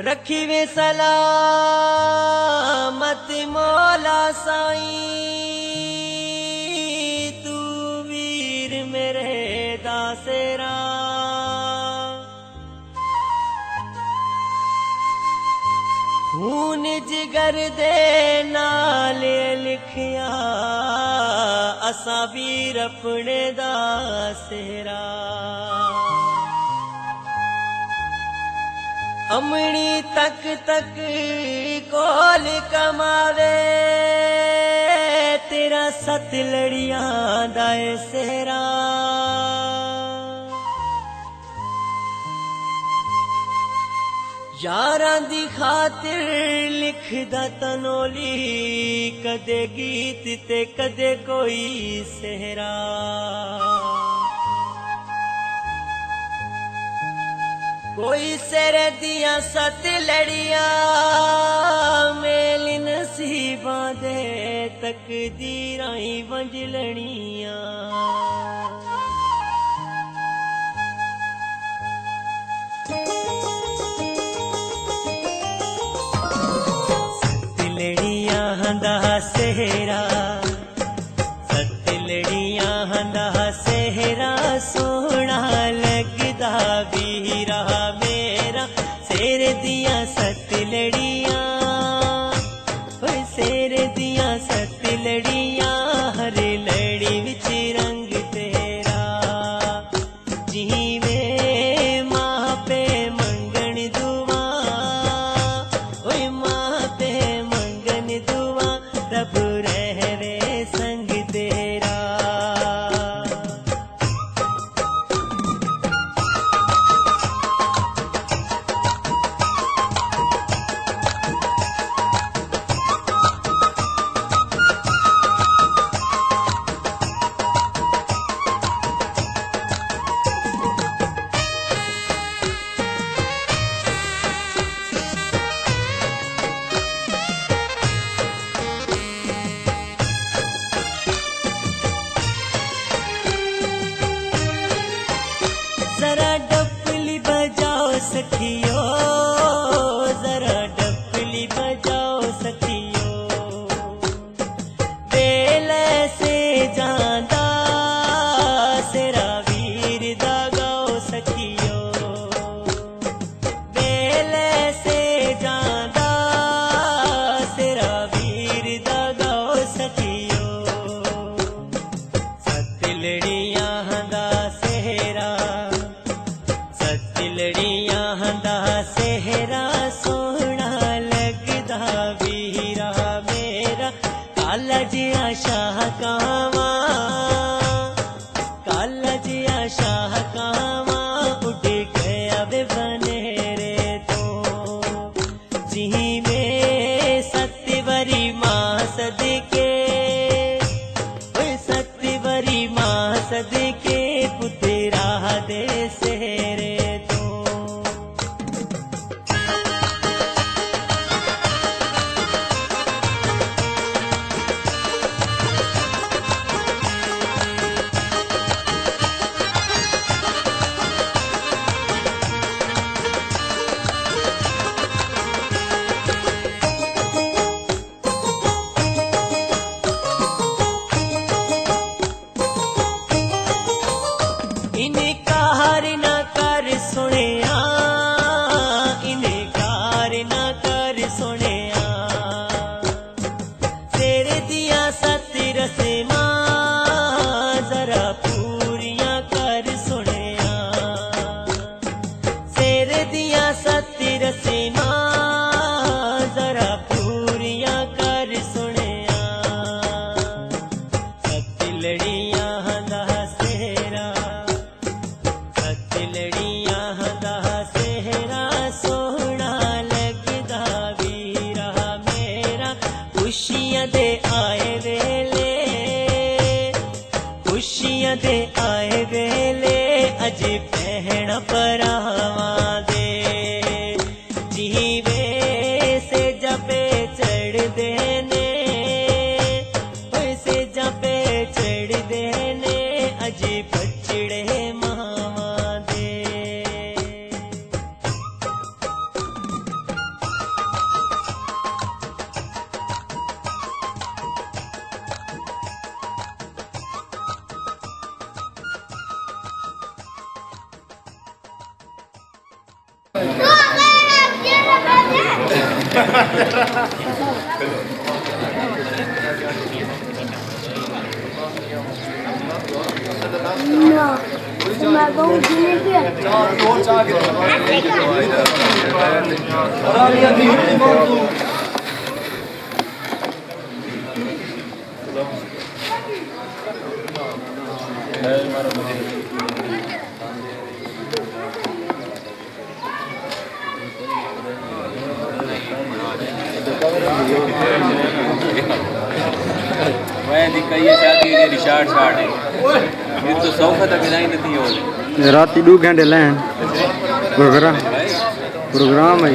रखी वे सलामत मौला साईं, तू वीर मेरे दासेरा। खून जिगर दे नाले लिखिया असा वीर अपने दासेरा। अमणी तक तक कोल कमावे तेरा सत लड़ियां दाए सेरा। यारां दी खातिर लिखदा तनोली, कदे गीत ते कदे कोई सेहरा। कोई सिर दिया सत लड़ियां मेल नसीबां दे तकदीरां ही वंजलनियां। सत लड़ियां दा सेहरा, सत लड़ियां दा सेहरा सोहना लगदा वीरा मेरा। शेर दिया सत लड़ियां, शेर दिया सत लड़ियां, हर लड़ी विच रंग तेरा। जीवे मां पे मंगन दुआ, ओए मां पे मंगन दुआ, रब रहवे संग तेरा। जरा डफली बजाओ सखियो, जरा डफली बजाओ सखियो। बेल से जांदा सेरा वीर दा गाओ सखियो। बेल से जांदा सेरा वीर दा गाओ सखियो। सत लड़ियां दा सेहरा, सत लड़ियां दा सेहरा सोहना लगदा वीरा मेरा। काला जिया शाह कावा, काला जिया शाह कावा, उड़ गया वे बनेरे तो। जीवे सतवरी मां सदके, ओए सतवरी मां सदके, पुतरा दे सेरे तो। इनकार न कर सुनिया, इनकार न कर सुनिया। शेर दिया सत रस्मां जरा पूरियां कर सुनिया। शेर दिया सत रस्मां जरा पूरियां कर सुनिया। सत लड़ियां दा सेहरा, सत लड़ियां दा सेहरा सोहना लगदा वीरा मेरा। खुशियां दे आए वेले, खुशियां दे आए वेले, अज भैण भरावां दे। जीवे से जपे चढ़दे ने, ओए से जपे चढ़दे ने, अज बचड़े मावां दे। कई शादी रिशार्ट शार्ट है ये तो सौखा तक नहीं थी हो रात 2 घंटे लैन प्रोग्राम है